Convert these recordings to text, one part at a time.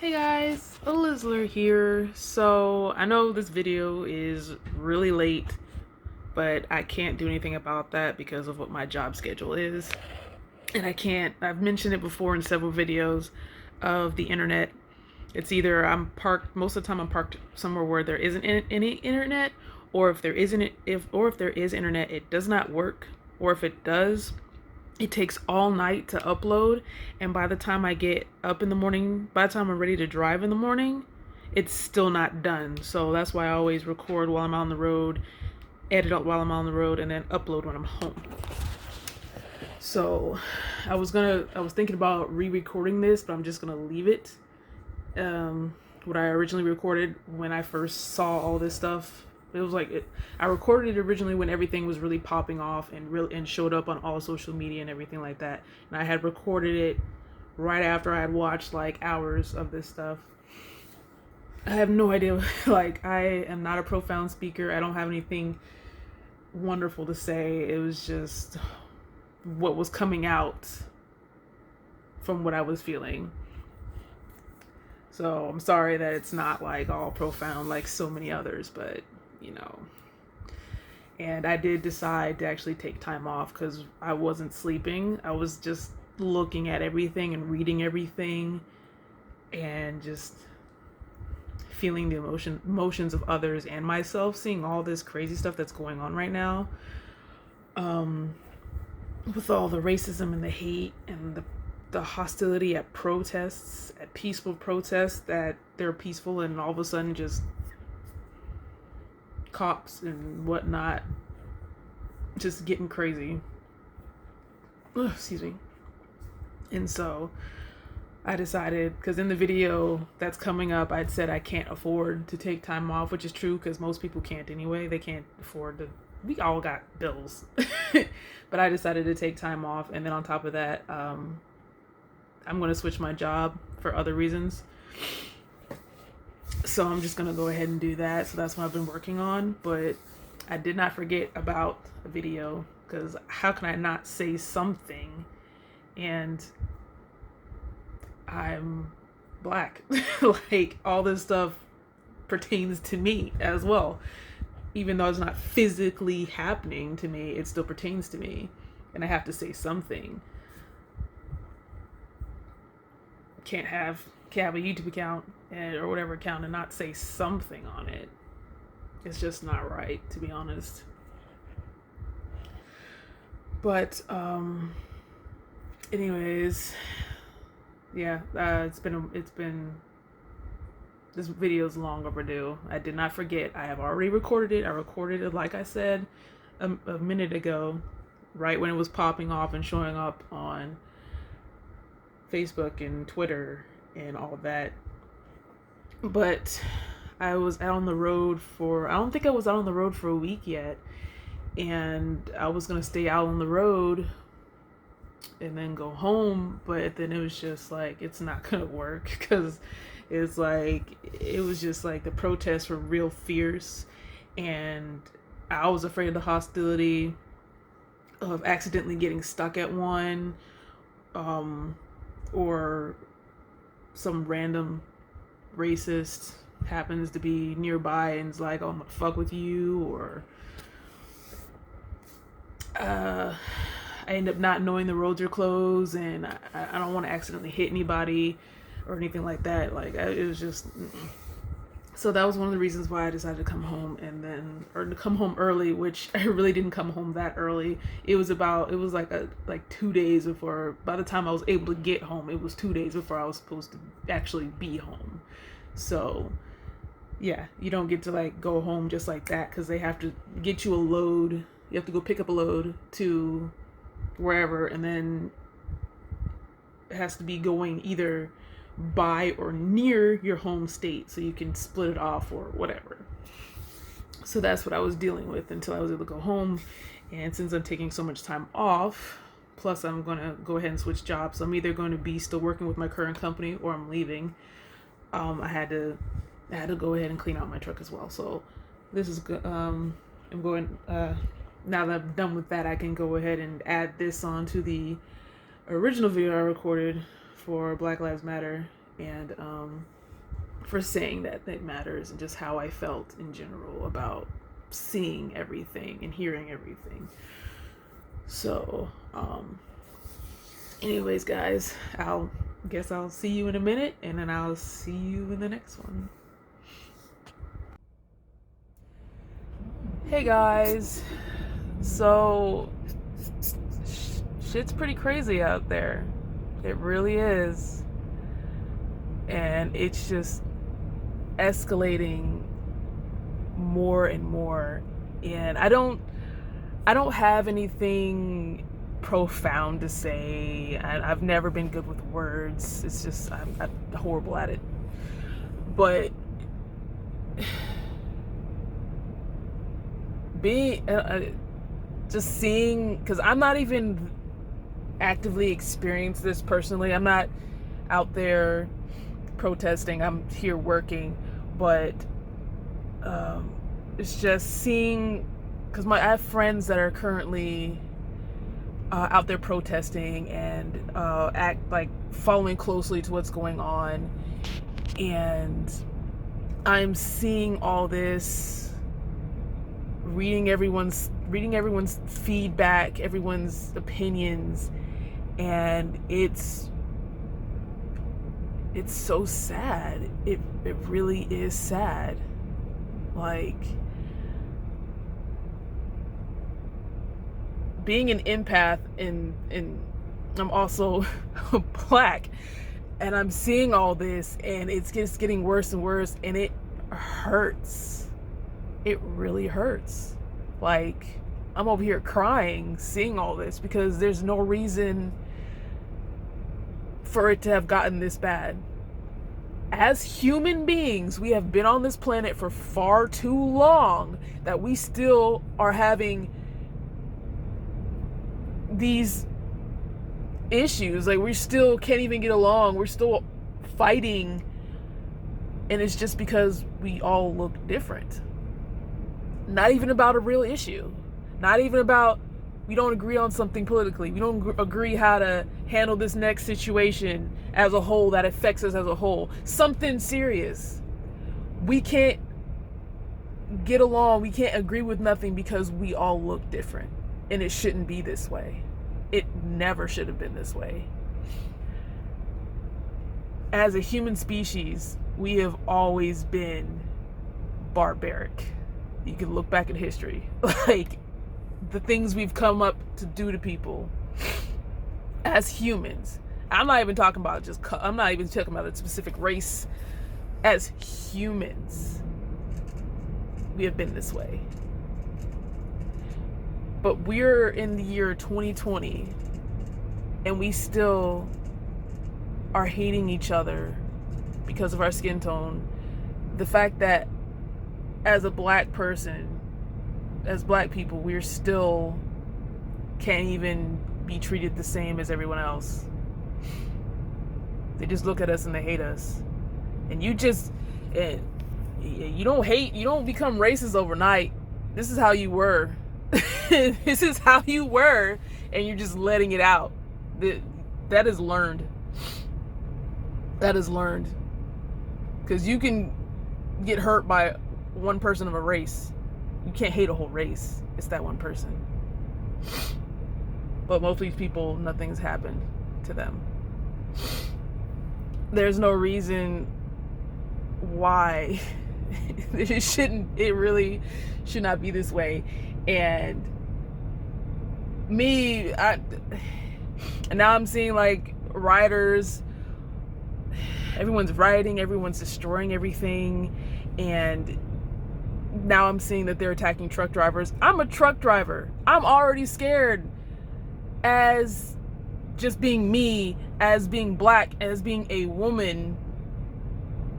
Hey guys, Elizler here. So I know this video is really late, but I can't do anything about that because of what my job schedule is. And I've mentioned it before in several videos of the internet. It's either I'm parked, most of the time I'm parked somewhere where there isn't any internet, or if there is internet, it does not work, or if it does, it takes all night to upload, and by the time I get up in the morning, by the time I'm ready to drive in the morning, it's still not done. So that's why I always record while I'm on the road, edit up while I'm on the road, and then upload when I'm home. So I was thinking about re-recording this, but I'm just gonna leave it. What I originally recorded when I first saw all this stuff, it was like I recorded it originally when everything was really popping off and showed up on all social media and everything like that. And I had recorded it right after I had watched like hours of this stuff. I have no idea. Like, I am not a profound speaker. I don't have anything wonderful to say. It was just what was coming out from what I was feeling. So I'm sorry that it's not like all profound like so many others, but you know. And I did decide to actually take time off because I wasn't sleeping. I was just looking at everything and reading everything and just feeling the emotions of others and myself, seeing all this crazy stuff that's going on right now. With all the racism and the hate and the hostility at protests, at peaceful protests that they're peaceful, and all of a sudden just cops and whatnot just getting crazy. Ugh, excuse me. And so I decided, because in the video that's coming up, I'd said I can't afford to take time off, which is true because most people can't anyway. They can't afford to. We all got bills. But I decided to take time off. And then on top of that, I'm going to switch my job for other reasons. So I'm just going to go ahead and do that. So that's what I've been working on. But I did not forget about the video, because how can I not say something? And I'm black. Like, all this stuff pertains to me as well. Even though it's not physically happening to me, it still pertains to me. And I have to say something. Can't have a YouTube account or whatever account and not say something on it. It's just not right, to be honest. But anyways, yeah, it's been this video is long overdue. I did not forget. I have already recorded it. I recorded it, like I said, a minute ago, right when it was popping off and showing up on Facebook and Twitter and all that. But I was out on the road I don't think I was out on the road for a week yet. And I was going to stay out on the road and then go home. But then it was just like, it's not going to work, because it's like, it was just like the protests were real fierce. And I was afraid of the hostility of accidentally getting stuck at one, or some random racist happens to be nearby and is like, oh, I'm gonna fuck with you, or I end up not knowing the roads are closed, and I don't want to accidentally hit anybody or anything like that. Like, it was just so that was one of the reasons why I decided to come home, or to come home early, which I really didn't come home that early. It was like 2 days before, by the time I was able to get home, it was 2 days before I was supposed to actually be home. So yeah, you don't get to like go home just like that, because they have to get you a load. You have to go pick up a load to wherever, and then it has to be going either by or near your home state, so you can split it off or whatever. So that's what I was dealing with until I was able to go home. And since I'm taking so much time off, plus I'm going to go ahead and switch jobs, I'm either going to be still working with my current company or I'm leaving. I had to go ahead and clean out my truck as well. So this is good. I'm going, now that I'm done with that, I can go ahead and add this on to the original video I recorded for Black Lives Matter. And for saying that matters, and just how I felt in general about seeing everything and hearing everything. So, anyways, guys, I'll see you in a minute, and then I'll see you in the next one. Hey guys, so shit's pretty crazy out there. It really is. And it's just escalating more and more. And I don't have anything profound to say. I've never been good with words. It's just I'm horrible at it. But being just seeing, because I'm not even actively experienced this personally. I'm not out there protesting. I'm here working, but it's just seeing, because I have friends that are currently out there protesting and following closely to what's going on, and I'm seeing all this, reading everyone's feedback, everyone's opinions, and it's so sad. It really is sad. Like, being an empath, and I'm also Black, and I'm seeing all this, and it's just getting worse and worse, and it hurts. It really hurts. Like, I'm over here crying seeing all this, because there's no reason for it to have gotten this bad. As human beings, we have been on this planet for far too long that we still are having these issues. Like, we still can't even get along. We're still fighting, and it's just because we all look different. Not even about a real issue. Not even about, we don't agree on something politically. We don't agree how to handle this next situation as a whole that affects us as a whole. Something serious. We can't get along. We can't agree with nothing because we all look different. And it shouldn't be this way. It never should have been this way. As a human species, we have always been barbaric. You can look back at history. Like, the things we've come up to do to people as humans. I'm not even talking about a specific race. As humans, we have been this way. But we're in the year 2020, and we still are hating each other because of our skin tone. The fact that as a Black person, as Black people, we're still can't even be treated the same as everyone else. They just look at us and they hate us. And you don't become racist overnight. This is how you were. This is how you were, and you're just letting it out. That is learned. That is learned. Because you can get hurt by one person of a race. You can't hate a whole race. It's that one person. But most of these people, nothing's happened to them. There's no reason why it really should not be this way. And now I'm seeing, like, rioters, everyone's rioting, everyone's destroying everything, and now I'm seeing that they're attacking truck drivers. I'm a truck driver. I'm already scared as just being me, as being Black, as being a woman.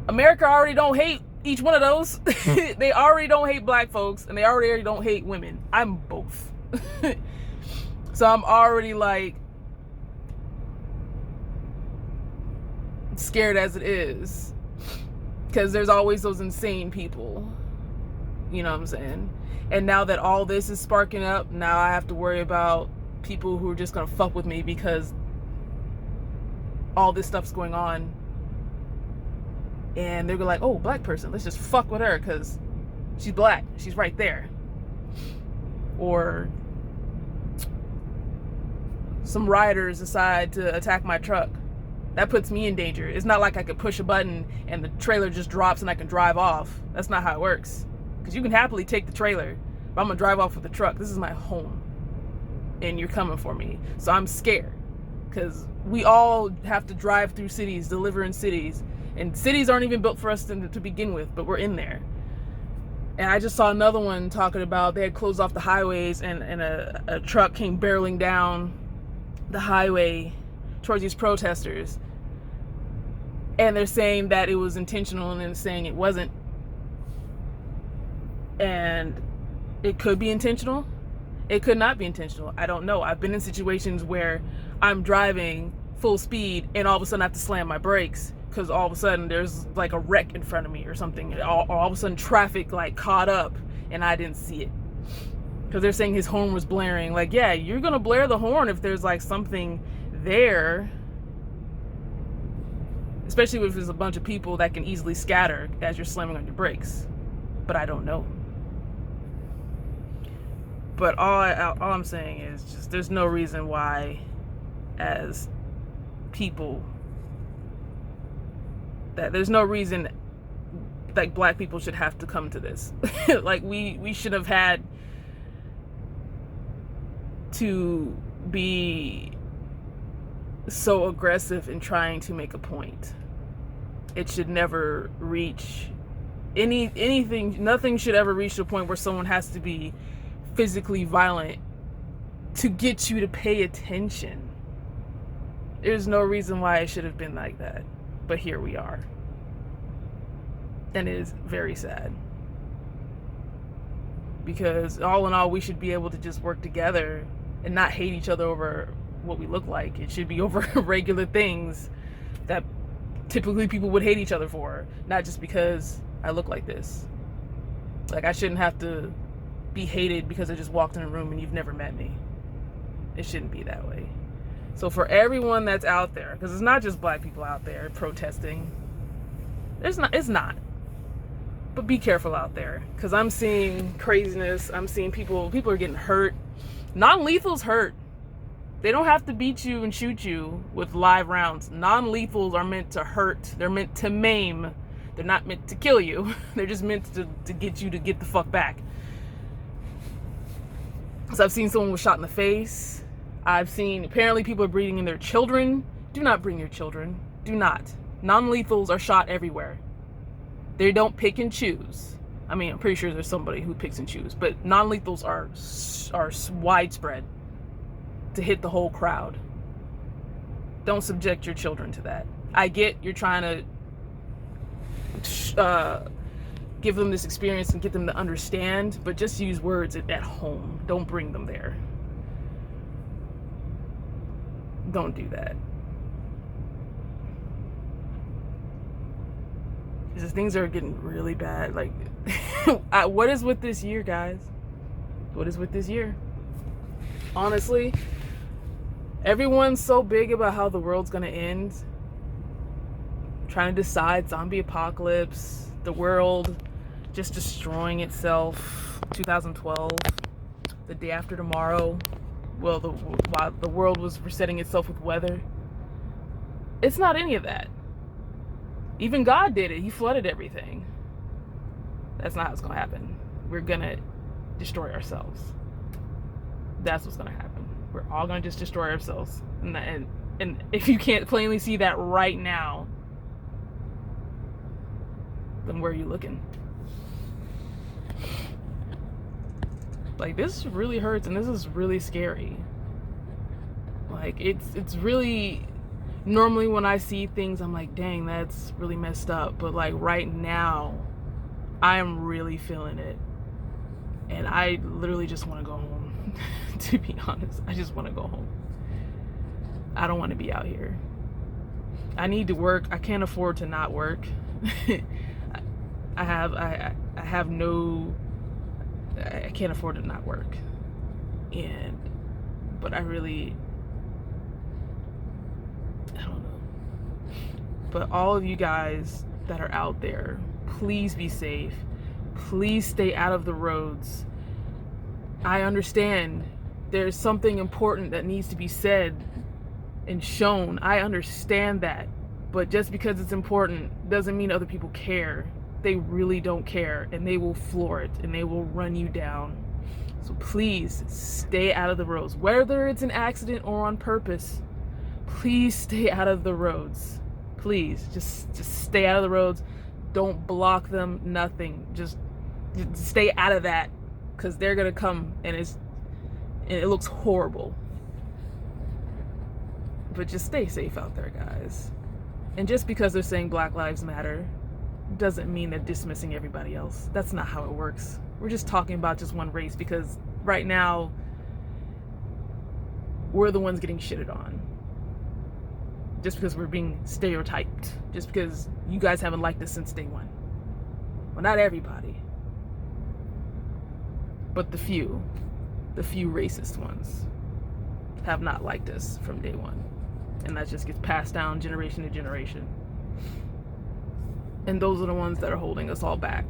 America already don't hate each one of those. They already don't hate Black folks, and they already don't hate women. I'm both. So I'm already, like, scared as it is, because there's always those insane people. You know what I'm saying? And now that all this is sparking up, now I have to worry about people who are just gonna fuck with me because all this stuff's going on. and they're like, oh, black person, let's just fuck with her because she's black, she's right there. Or some rioters decide to attack my truck. That puts me in danger. It's not like I could push a button and the trailer just drops and I can drive off. That's not how it works. Because you can happily take the trailer, but I'm gonna drive off with the truck. This is my home, and you're coming for me. So I'm scared, because we all have to drive through cities, deliver in cities, and cities aren't even built for us to begin with, but we're in there. And I just saw another one talking about they had closed off the highways, and a truck came barreling down the highway towards these protesters. And they're saying that it was intentional, and then saying it wasn't. And it could be intentional. It could not be intentional. I don't know. I've been in situations where I'm driving full speed and all of a sudden I have to slam my brakes because all of a sudden there's like a wreck in front of me or something. Or all of a sudden traffic like caught up and I didn't see it. Because they're saying his horn was blaring. Like, yeah, you're going to blare the horn if there's like something there. Especially if there's a bunch of people that can easily scatter as you're slamming on your brakes. But I don't know. But all I'm saying is just there's no reason why, as people, that there's no reason like black people should have to come to this. Like we should have had to be so aggressive in trying to make a point. It should never reach anything. Nothing should ever reach the point where someone has to be physically violent to get you to pay attention. There's no reason why it should have been like that, but here we are, and it is very sad, because all in all we should be able to just work together and not hate each other over what we look like. It should be over regular things that typically people would hate each other for, not just because I look like this. Like, I shouldn't have to be hated because I just walked in a room and you've never met me. It shouldn't be that way. So for everyone that's out there, because it's not just black people out there protesting, it's not. But be careful out there, because I'm seeing craziness. I'm seeing people are getting hurt. Non-lethals hurt. They don't have to beat you and shoot you with live rounds. Non-lethals are meant to hurt. They're meant to maim. They're not meant to kill you. They're just meant to get you to get the fuck back. So I've seen someone was shot in the face. I've seen, apparently people are bringing in their children. Do not bring your children. Do not. Non-lethals are shot everywhere. They don't pick and choose. I mean, I'm pretty sure there's somebody who picks and chooses, but non-lethals are widespread to hit the whole crowd. Don't subject your children to that. I get you're trying to give them this experience and get them to understand, but just use words at home. Don't bring them there. Don't do that. Because things are getting really bad. Like, what is with this year, guys? What is with this year? Honestly, everyone's so big about how the world's gonna end, trying to decide zombie apocalypse, the world just destroying itself, 2012, the day after tomorrow. Well, while the world was resetting itself with weather. It's not any of that. Even God did it. He flooded everything. That's not how it's gonna happen. We're gonna destroy ourselves. That's what's gonna happen. We're all gonna just destroy ourselves. And if you can't plainly see that right now, then where are you looking? Like, this really hurts, and this is really scary. Like, it's really, normally when I see things, I'm like, dang, that's really messed up. But like right now, I am really feeling it. And I literally just want to go home. To be honest, I just want to go home. I don't want to be out here. I need to work. I can't afford to not work. I can't afford to not work. But I don't know. But all of you guys that are out there, please be safe. Please stay out of the roads. I understand there's something important that needs to be said and shown. I understand that. But just because it's important doesn't mean other people care. They really don't care, and they will floor it, and they will run you down. So please stay out of the roads. Whether it's an accident or on purpose, please stay out of the roads. Please, just stay out of the roads. Don't block them, nothing. Just stay out of that, because they're gonna come and it looks horrible. But just stay safe out there, guys. And just because they're saying Black Lives Matter doesn't mean they're dismissing everybody else. That's not how it works. We're just talking about just one race, because right now we're the ones getting shitted on. Just because we're being stereotyped. Just because you guys haven't liked us since day one. Well, not everybody. But the few racist ones have not liked us from day one. And that just gets passed down generation to generation. And those are the ones that are holding us all back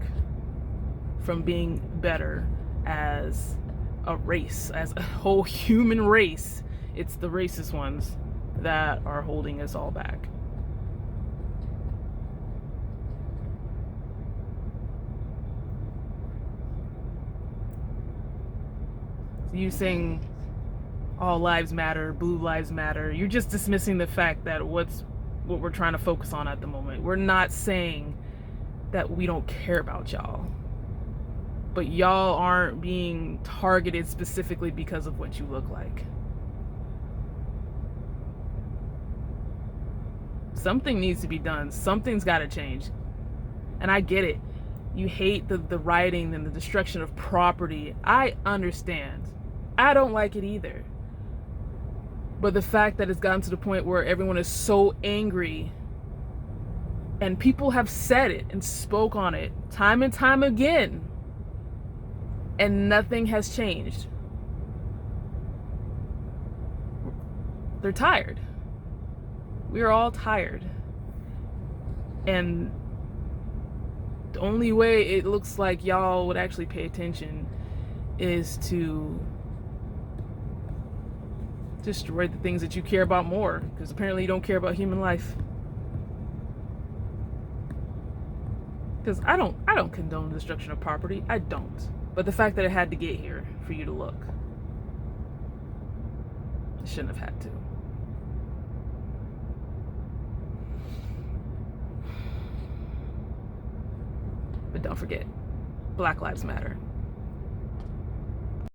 from being better as a race, as a whole human race. It's the racist ones that are holding us all back. You saying all lives matter, blue lives matter, you're just dismissing the fact that what we're trying to focus on at the moment. We're not saying that we don't care about y'all, but y'all aren't being targeted specifically because of what you look like. Something needs to be done. Something's got to change. And I get it. You hate the rioting and the destruction of property. I understand. I don't like it either. But the fact that it's gotten to the point where everyone is so angry, and people have said it and spoke on it time and time again, and nothing has changed. They're tired. We are all tired. And the only way it looks like y'all would actually pay attention is to destroy the things that you care about more, because apparently you don't care about human life. Because I don't condone the destruction of property. I don't. But the fact that it had to get here for you to look, it shouldn't have had to. But don't forget, Black Lives Matter.